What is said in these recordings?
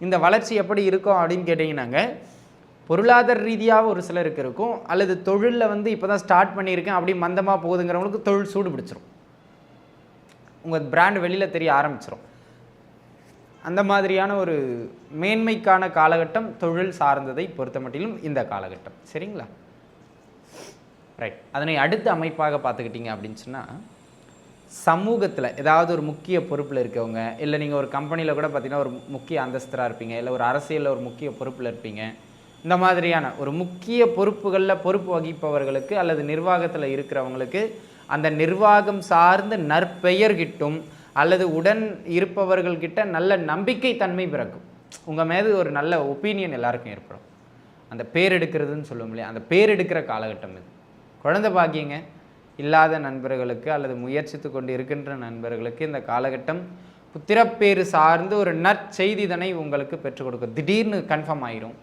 இந்த வளர்ச்சி எப்படி இருக்கும் அப்படின்னு கேட்டிங்கன்னாங்க, பொருளாதார ரீதியாக ஒரு சிலருக்கு இருக்கும். அல்லது தொழிலில் வந்து இப்போ தான் ஸ்டார்ட் பண்ணியிருக்கேன் அப்படி மந்தமாக போகுதுங்கிறவங்களுக்கு தொழில் சூடு பிடிச்சிரும். உங்கள் பிராண்ட் வெளியில் தெரிய ஆரம்பிச்சிடும். அந்த மாதிரியான ஒரு மேன்மைக்கான காலகட்டம் தொழில் சார்ந்ததை பொறுத்த மட்டிலும் இந்த காலகட்டம். சரிங்களா? ரைட். அதனை அடுத்த அமைப்பாக பார்த்துக்கிட்டிங்க அப்படின்னு சொன்னால், சமூகத்தில் ஏதாவது ஒரு முக்கிய பொறுப்பில் இருக்கவங்க, இல்லை நீங்கள் ஒரு கம்பெனியில் கூட பார்த்தீங்கன்னா ஒரு முக்கிய அந்தஸ்தராக இருப்பீங்க, இல்லை ஒரு அரசியலில் ஒரு முக்கிய பொறுப்பில் இருப்பீங்க. இந்த மாதிரியான ஒரு முக்கிய பொறுப்புகளில் பொறுப்பு வகிப்பவர்களுக்கு அல்லது நிர்வாகத்தில் இருக்கிறவங்களுக்கு அந்த நிர்வாகம் சார்ந்த நற்பெயர் கிட்டும், அல்லது உடன் இருப்பவர்கள்கிட்ட நல்ல நம்பிக்கை தன்மை பிறக்கும். உங்கள் மீது ஒரு நல்ல ஒப்பீனியன் எல்லாருக்கும் ஏற்படும். அந்த பேர் எடுக்கிறதுன்னு சொல்லுவோம் இல்லையா, அந்த பேர் எடுக்கிற காலகட்டம் இது. குழந்தை பாக்கியங்க இல்லாத நண்பர்களுக்கு அல்லது முயற்சித்து கொண்டு இருக்கின்ற நண்பர்களுக்கு இந்த காலகட்டம் புத்திரப்பேறு சார்ந்து ஒரு நற்செய்திதனை உங்களுக்கு பெற்றுக் கொடுக்கும். திடீர்னு கன்ஃபார்ம் ஆயிரும்.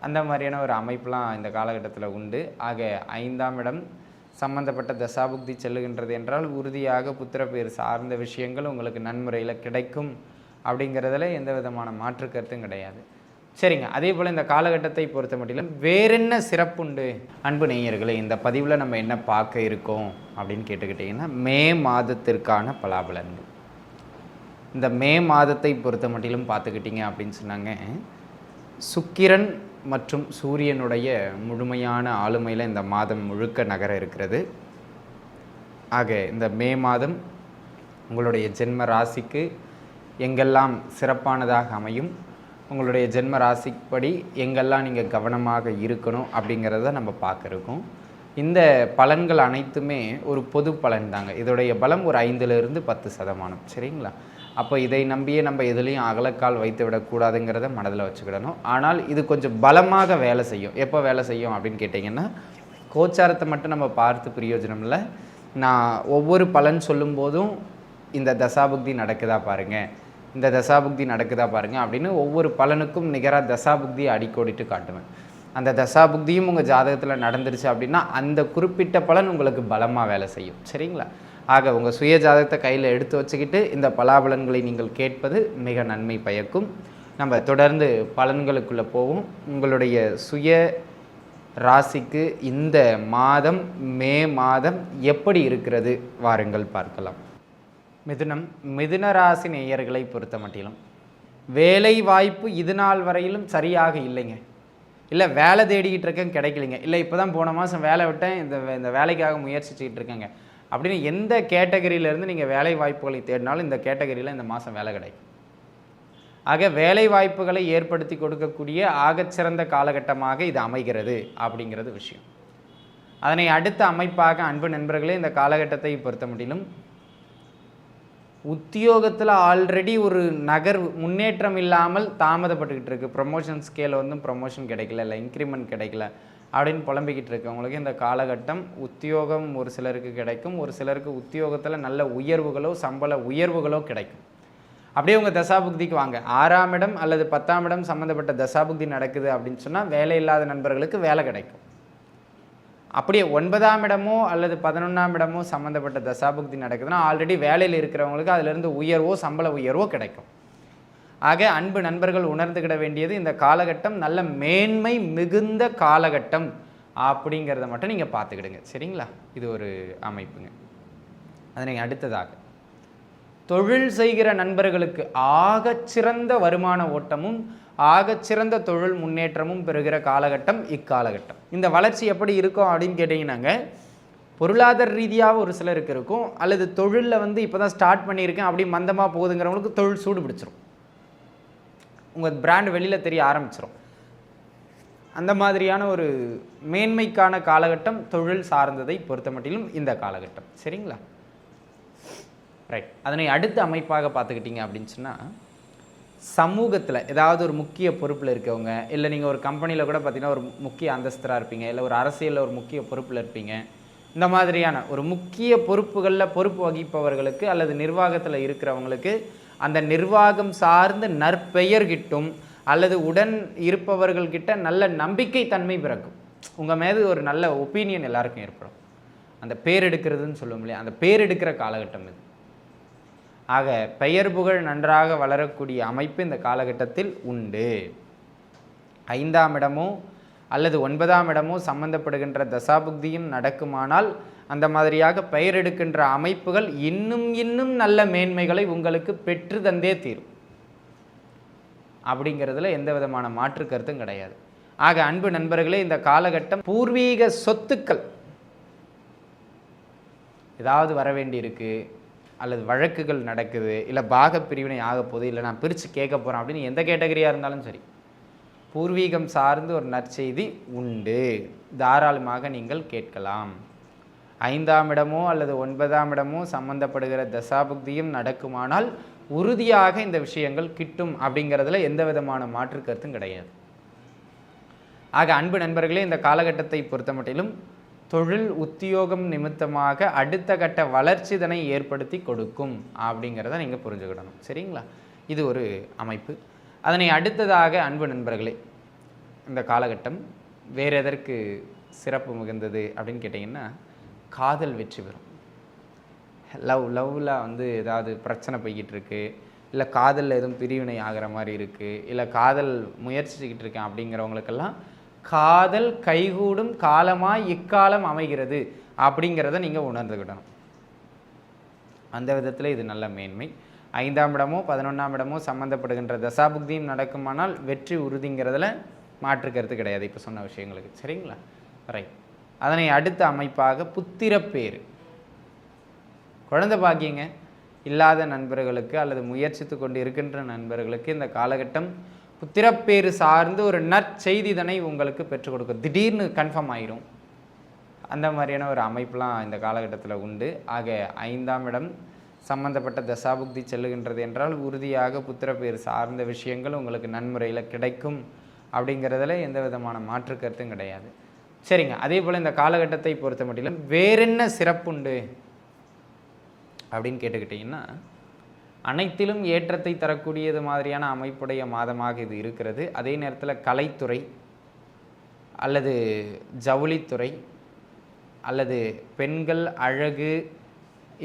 அந்த மாதிரியான ஒரு அமைப்புலாம் இந்த காலகட்டத்தில் உண்டு. ஆக 5ஆம் இடம் சம்பந்தப்பட்ட தசாபுக்தி செல்லுகின்றது என்றால் உறுதியாக புத்திரப்பேறு சார்ந்த விஷயங்கள் உங்களுக்கு நன்முறையில் கிடைக்கும் அப்படிங்கிறதுல எந்த விதமான மாற்று கருத்தும் கிடையாது. சரிங்க. அதே போல் இந்த காலகட்டத்தை பொறுத்த மட்டிலும் வேறென்ன சிறப்புண்டு அன்பு நேயர்களே? இந்த பதிவில் நம்ம என்ன பார்க்க இருக்கோம் அப்படின்னு கேட்டுக்கிட்டிங்கன்னா, மே மாதத்திற்கான பலாபலன்கள். இந்த மே மாதத்தை பொறுத்த மட்டிலும் பார்த்துக்கிட்டிங்க அப்படின்னு சொன்னாங்க, சுக்கிரன் மற்றும் சூரியனுடைய முழுமையான ஆளுமையில் இந்த மாதம் முழுக்க நகர இருக்கிறது. ஆக இந்த மே மாதம் உங்களுடைய ஜென்ம ராசிக்கு எங்கெல்லாம் சிறப்பானதாக அமையும், உங்களுடைய ஜென்ம ராசிப்படி எங்கெல்லாம் நீங்கள் கவனமாக இருக்கணும் அப்படிங்கிறத நம்ம பார்க்க இருக்கோம். இந்த பலன்கள் அனைத்துமே ஒரு பொது பலன் தாங்க. இதோடைய பலம் ஒரு 5லிருந்து 10%. சரிங்களா? அப்போ இதை நம்பியே நம்ம எதுலேயும் அகலக்கால் வைத்து விடக்கூடாதுங்கிறத மனதில் வச்சுக்கிடணும். ஆனால் இது கொஞ்சம் பலமாக வேலை செய்யும். எப்போ வேலை செய்யும் அப்படின்னு கேட்டிங்கன்னா, கோச்சாரத்தை மட்டும் நம்ம பார்த்து பிரயோஜனம் இல்லை. நான் ஒவ்வொரு பலன் சொல்லும்போதும் இந்த தசாபுக்தி நடக்குதா பாருங்கள், இந்த தசாபுக்தி நடக்குதா பாருங்கள் அப்படின்னு ஒவ்வொரு பலனுக்கும் நிகராக தசாபுக்தியை அடிக்கோடிட்டு காட்டுவேன். அந்த தசாபுக்தியும் உங்கள் ஜாதகத்தில் நடந்துருச்சு அப்படின்னா அந்த குறிப்பிட்ட பலன் உங்களுக்கு பலமாக வேலை செய்யும். சரிங்களா? ஆக உங்கள் சுய ஜாதகத்தை கையில் எடுத்து வச்சுக்கிட்டு இந்த பலாபலன்களை நீங்கள் கேட்பது மிக நன்மை பயக்கும். நம்ம தொடர்ந்து பலன்களுக்குள்ளே போவோம். உங்களுடைய சுய ராசிக்கு இந்த மாதம் மே மாதம் எப்படி இருக்கிறது வாருங்கள் பார்க்கலாம். மிதுன ராசி நேயர்களை பொறுத்த மட்டிலும் வேலை வாய்ப்பு இது நாள் வரையிலும் சரியாக இல்லைங்க. இல்லை வேலை தேடிக்கிட்டு இருக்கேன் கிடைக்கலைங்க, இல்லை இப்போ தான் போன மாதம் வேலை விட்டேன், இந்த வேலைக்காக முயற்சிச்சுக்கிட்டு இருக்கேங்க அப்படின்னு எந்த கேட்டகரியிலேருந்து நீங்கள் வேலை வாய்ப்புகளை தேடினாலும் இந்த கேட்டகரியில் இந்த மாதம் வேலை கிடைக்கும். ஆக வேலை வாய்ப்புகளை ஏற்படுத்தி கொடுக்கக்கூடிய ஆகச்சிறந்த காலகட்டமாக இது அமைகிறது அப்படிங்கிறது விஷயம். அதனை அடுத்த அமைப்பாக அன்பு நண்பர்களே, இந்த காலகட்டத்தை பொறுத்த மட்டிலும் உத்தியோகத்தில் ஆல்ரெடி ஒரு முன்னேற்றம் இல்லாமல் தாமதப்பட்டுக்கிட்டு இருக்குது. ப்ரொமோஷன் ஸ்கேல் வந்து ப்ரொமோஷன் கிடைக்கல, இல்லை இன்க்ரிமெண்ட் கிடைக்கல அப்படின்னு புலம்பிக்கிட்டு இருக்கு. உங்களுக்கு இந்த காலகட்டம் உத்தியோகம் ஒரு சிலருக்கு கிடைக்கும், ஒரு சிலருக்கு உத்தியோகத்தில் நல்ல உயர்வுகளோ சம்பள உயர்வுகளோ கிடைக்கும். அப்படியே உங்கள் தசாபுக்திக்கு வாங்க. 6ஆம் இடம் அல்லது 10ஆம் இடம் சம்மந்தப்பட்ட தசாபுக்தி நடக்குது அப்படின்னு சொன்னால் வேலை இல்லாத நண்பர்களுக்கு வேலை கிடைக்கும். அப்படியே 9ஆம் இடமோ அல்லது 11ஆம் இடமோ சம்மந்தப்பட்ட தசாபுக்தி நடக்குதுன்னா ஆல்ரெடி வேலையில் இருக்கிறவங்களுக்கு அதிலிருந்து உயர்வோ சம்பள உயர்வோ கிடைக்கும். ஆக அன்பு நண்பர்கள் உணர்ந்துக்கிட வேண்டியது இந்த காலகட்டம் நல்ல மேன்மை மிகுந்த காலகட்டம் அப்படிங்கிறத மட்டும் நீங்கள் பார்த்துக்கிடுங்க. சரிங்களா? இது ஒரு அமைப்புங்க. அதனை அடுத்ததாக தொழில் செய்கிற நண்பர்களுக்கு ஆகச்சிறந்த வருமான ஓட்டமும் ஆகச்சிறந்த தொழில் முன்னேற்றமும் பெறுகிற காலகட்டம் இக்காலகட்டம். இந்த வளர்ச்சி எப்படி இருக்கும் அப்படின்னு கேட்டிங்கன்னாங்க, பொருளாதார ரீதியாக ஒரு சிலருக்கு இருக்கும், அல்லது தொழிலில் வந்து இப்போ தான் ஸ்டார்ட் பண்ணியிருக்கேன் அப்படி மந்தமாக போகுதுங்கிறவங்களுக்கு தொழில் சூடு பிடிச்சிரும். உங்கள் பிராண்ட் வெளியில் தெரிய ஆரம்பிச்சிடும். அந்த மாதிரியான ஒரு மேன்மைக்கான காலகட்டம் தொழில் சார்ந்ததை பொறுத்த மட்டிலும் இந்த காலகட்டம். சரிங்களா? ரைட். அதனை அடுத்த அமைப்பாக பார்த்துக்கிட்டிங்க அப்படின்னு சொன்னால், சமூகத்தில் ஏதாவது ஒரு முக்கிய பொறுப்பில் இருக்கவங்க, இல்லை நீங்கள் ஒரு கம்பெனியில் கூட பார்த்தீங்கன்னா ஒரு முக்கிய அந்தஸ்தராக இருப்பீங்க, இல்லை ஒரு அரசியலில் ஒரு முக்கிய பொறுப்பில் இருப்பீங்க. இந்த மாதிரியான ஒரு முக்கிய பொறுப்புகளில் பொறுப்பு வகிப்பவர்களுக்கு அல்லது நிர்வாகத்தில் இருக்கிறவங்களுக்கு அந்த நிர்வாகம் சார்ந்த நற்பெயர் கிட்டும், அல்லது உடன் இருப்பவர்கள்கிட்ட நல்ல நம்பிக்கை தன்மை பிறக்கும். உங்கள் மீது ஒரு நல்ல ஒப்பீனியன் எல்லாருக்கும் ஏற்படும். அந்த பேர் எடுக்கிறதுன்னு சொல்லுவோம் இல்லையா, அந்த பேர் எடுக்கிற காலகட்டம் இது. ஆக பெயர் புகழ் நன்றாக வளரக்கூடிய அமைப்பு இந்த காலகட்டத்தில் உண்டு. 5ஆம் இடமோ அல்லது 9ஆம் இடமோ சம்பந்தப்படுகின்ற தசாபுக்தியும் நடக்குமானால் அந்த மாதிரியாக பெயர் எடுக்கின்ற அமைப்புகள் இன்னும் நல்ல மேன்மைகளை உங்களுக்கு பெற்று தந்தே தீரும். அப்படிங்கிறதுல எந்த விதமான மாற்று கருத்தும் கிடையாது. ஆக அன்பு நண்பர்களே, இந்த காலகட்டம் பூர்வீக சொத்துக்கள் ஏதாவது வர வேண்டி இருக்கு, அல்லது வழக்குகள் நடக்குது, இல்லை பாக பிரிவினை ஆக போகுது, இல்லை நான் பிரித்து கேட்க போகிறேன் அப்படின்னு எந்த கேட்டகரியாக இருந்தாலும் சரி, பூர்வீகம் சார்ந்து ஒரு நற்செய்தி உண்டு, தாராளமாக நீங்கள் கேட்கலாம். 5ஆம் இடமோ அல்லது 9ஆம் இடமோ சம்பந்தப்படுகிற தசாபுக்தியும் நடக்குமானால் உறுதியாக இந்த விஷயங்கள் கிட்டும். அப்படிங்கிறதுல எந்த விதமான மாற்று கருத்தும் கிடையாது. ஆக அன்பு நண்பர்களே, இந்த காலகட்டத்தை பொறுத்த மட்டிலும் தொழில் உத்தியோகம் நிமித்தமாக அடுத்த கட்ட வளர்ச்சிதனை ஏற்படுத்தி கொடுக்கும் அப்படிங்கிறத நீங்கள் புரிஞ்சுக்கிடணும். சரிங்களா? இது ஒரு அமைப்பு. அதனை அடுத்ததாக அன்பு நண்பர்களே, இந்த காலகட்டம் வேறு எதற்கு சிறப்பு மிகுந்தது அப்படின்னு கேட்டிங்கன்னா, காதல் வெற்றி பெறும். லவ்வில் ஏதாவது பிரச்சனை போய்கிட்டு இருக்கு, இல்லை காதலில் எதுவும் பிரிவினை ஆகிற மாதிரி இருக்குது, இல்லை காதல் முயற்சிச்சுக்கிட்டு இருக்கேன் அப்படிங்கிறவங்களுக்கெல்லாம் காதல் கைகூடும் காலமாய் இக்காலம் அமைகிறது அப்படிங்கிறத நீங்கள் உணர்ந்துக்கிடணும். அந்த விதத்தில் இது நல்ல மேன்மை. 5ஆம் இடமோ 11ஆம் இடமோ சம்மந்தப்படுகின்ற தசாபுக்தியும் நடக்குமானால் வெற்றி உறுதிங்கிறதுல மாற்று கருத்து கிடையாது, இப்போ சொன்ன விஷயங்களுக்கு. சரிங்களா? ரைட். அதனை அடுத்த அமைப்பாக புத்திரப்பேறு, குழந்தை பாக்கியங்க இல்லாத நண்பர்களுக்கு அல்லது முயற்சித்து கொண்டு இருக்கின்ற நண்பர்களுக்கு இந்த காலகட்டம் புத்திரப்பேறு சார்ந்து ஒரு நற்செய்திதனை உங்களுக்கு பெற்றுக் கொடுக்கும். திடீர்னு கன்ஃபார்ம் ஆயிரும். அந்த மாதிரியான ஒரு அமைப்புலாம் இந்த காலகட்டத்தில் உண்டு. ஆக 5ஆம் இடம் சம்பந்தப்பட்ட தசாபுக்தி செல்லுகின்றது என்றால் உறுதியாக புத்திரப்பேறு சார்ந்த விஷயங்கள் உங்களுக்கு நன்முறையில் கிடைக்கும். அப்படிங்கிறதுல எந்த விதமான மாற்று கருத்தும் கிடையாது. சரிங்க. அதே போல் இந்த காலகட்டத்தை பொறுத்த மட்டிலும் வேறென்ன சிறப்புண்டு அப்படின்னு கேட்டுக்கிட்டிங்கன்னா, அனைத்திலும் ஏற்றத்தை தரக்கூடியது மாதிரியான அமைப்புடைய மாதமாக இது இருக்கிறது. அதே நேரத்தில் கலைத்துறை அல்லது ஜவுளித்துறை அல்லது பெண்கள் அழகு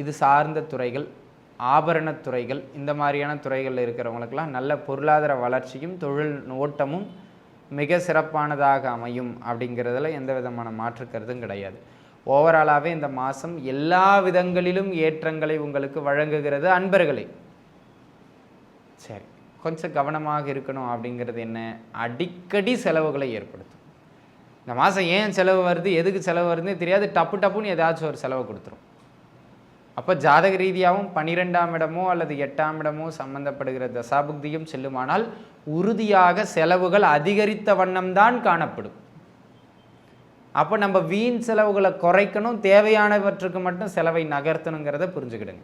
இது சார்ந்த துறைகள், ஆபரணத்துறைகள், இந்த மாதிரியான துறைகளில் இருக்கிறவங்களுக்கெல்லாம் நல்ல பொருளாதார வளர்ச்சியும் தொழில் ஓட்டமும் மிக சிறப்பானதாக அமையும். அப்படிங்கிறதுல எந்த விதமான மாற்று கருத்தும் கிடையாது. ஓவராலாகவே இந்த மாதம் எல்லா விதங்களிலும் ஏற்றங்களை உங்களுக்கு வழங்குகிறது அன்பர்களே. சரி, கொஞ்சம் கவனமாக இருக்கணும். அப்படிங்கிறது என்ன? அடிக்கடி செலவுகளை ஏற்படுத்தும். இந்த மாதம் ஏன் செலவு வருது, எதுக்கு செலவு வருதுன்னு தெரியாது, டப்புன்னு ஏதாச்சும் ஒரு செலவை கொடுத்துரும். அப்போ ஜாதக ரீதியாகவும் 12ஆம் இடமோ அல்லது 8ஆம் இடமோ சம்பந்தப்படுகிற தசாபுக்தியும் செல்லுமானால் உறுதியாக செலவுகள் அதிகரித்த வண்ணம்தான் காணப்படும். அப்போ நம்ம வீண் செலவுகளை குறைக்கணும், தேவையானவற்றுக்கு மட்டும் செலவை நகர்த்தணுங்கிறத புரிஞ்சுக்கிடுங்க.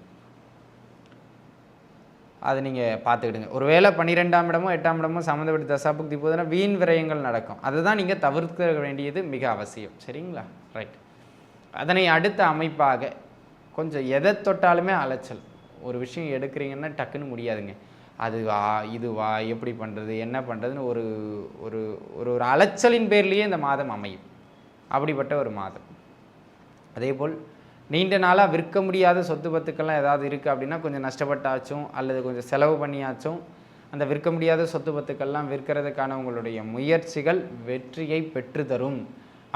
அதை நீங்கள் பார்த்துக்கிடுங்க. ஒருவேளை 12ஆம் இடமோ 8ஆம் இடமோ சம்மந்தப்பட்ட தசாபுக்தி போதுன்னா வீண் விரயங்கள் நடக்கும். அதுதான் நீங்கள் தவிர்க்க வேண்டியது மிக அவசியம். சரிங்களா? ரைட். அதனை அடுத்த அமைப்பாக கொஞ்சம் எதை தொட்டாலுமே அலைச்சல். ஒரு விஷயம் எடுக்கிறீங்கன்னா டக்குன்னு முடியாதுங்க. அது வா இது வா, எப்படி பண்ணுறது, என்ன பண்ணுறதுன்னு ஒரு ஒரு ஒரு ஒரு அலைச்சலின் பேர்லேயே இந்த மாதம் அமையும். அப்படிப்பட்ட ஒரு மாதம். அதேபோல் நீண்ட நாளாக விற்க முடியாத சொத்து பத்துக்கள்லாம் ஏதாவது இருக்குது அப்படின்னா கொஞ்சம் நஷ்டப்பட்டாச்சும் அல்லது கொஞ்சம் செலவு பண்ணியாச்சும் அந்த விற்க முடியாத சொத்து பத்துக்கள்லாம் விற்கிறதுக்கான உங்களுடைய முயற்சிகள் வெற்றியை பெற்று தரும்.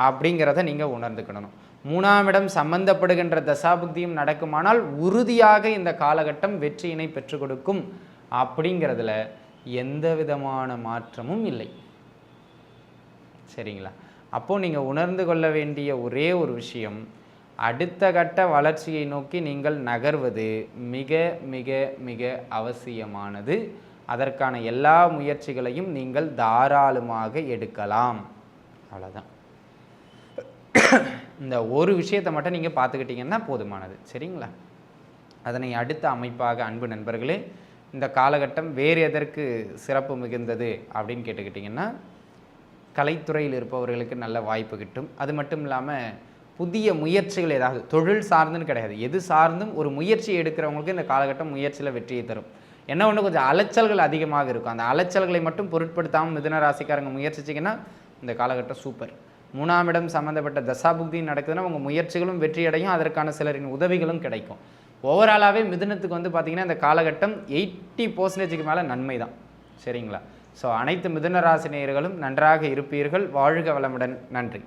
அப்படிங்கிறத நீங்கள் உணர்ந்துக்கிடணும். 3ஆம் இடம் சம்பந்தப்படுகின்ற தசாபுக்தியும் நடக்குமானால் உறுதியாக இந்த காலகட்டம் வெற்றியினை பெற்றுக் கொடுக்கும். அப்படிங்கிறதுல எந்த விதமான மாற்றமும் இல்லை. சரிங்களா? அப்போது நீங்கள் உணர்ந்து கொள்ள வேண்டிய ஒரே ஒரு விஷயம், அடுத்த கட்ட வளர்ச்சியை நோக்கி நீங்கள் நகர்வது மிக மிக மிக அவசியமானது. அதற்கான எல்லா முயற்சிகளையும் நீங்கள் தாராளமாக எடுக்கலாம். அவ்வளோதான். இந்த ஒரு விஷயத்தை மட்டும் நீங்கள் பார்த்துக்கிட்டிங்கன்னா போதுமானது. சரிங்களா? அதனை அடுத்த அமைப்பாக அன்பு நண்பர்களே, இந்த காலகட்டம் வேறு எதற்கு சிறப்பு மிகுந்தது அப்படின்னு கேட்டுக்கிட்டிங்கன்னா, கலைத்துறையில் இருப்பவர்களுக்கு நல்ல வாய்ப்பு கிட்டும். அது மட்டும் இல்லாமல் புதிய முயற்சிகள் ஏதாவது தொழில் சார்ந்துன்னு கிடையாது, எது சார்ந்தும் ஒரு முயற்சி எடுக்கிறவங்களுக்கு இந்த காலகட்டம் முயற்சியில் வெற்றியை தரும். என்ன ஒன்று, கொஞ்சம் அலைச்சல்கள் அதிகமாக இருக்கும். அந்த அலைச்சல்களை மட்டும் பொருட்படுத்தாமல் மிதுன ராசிக்காரங்க முயற்சிச்சிங்கன்னா இந்த காலகட்டம் சூப்பர். 3ஆம் இடம் சம்மந்தப்பட்ட தசாபுக்தி நடக்குதுன்னா உங்கள் முயற்சிகளும் வெற்றி அடையும். அதற்கான சிலரின் உதவிகளும் கிடைக்கும். ஓவராலாகவே மிதுனத்துக்கு வந்து பார்த்திங்கன்னா இந்த காலகட்டம் 80% மேலே நன்மை தான். சரிங்களா? ஸோ அனைத்து மிதுன ராசி நேயர்களும் நன்றாக இருப்பீர்கள். வாழ்க வளமுடன். நன்றி.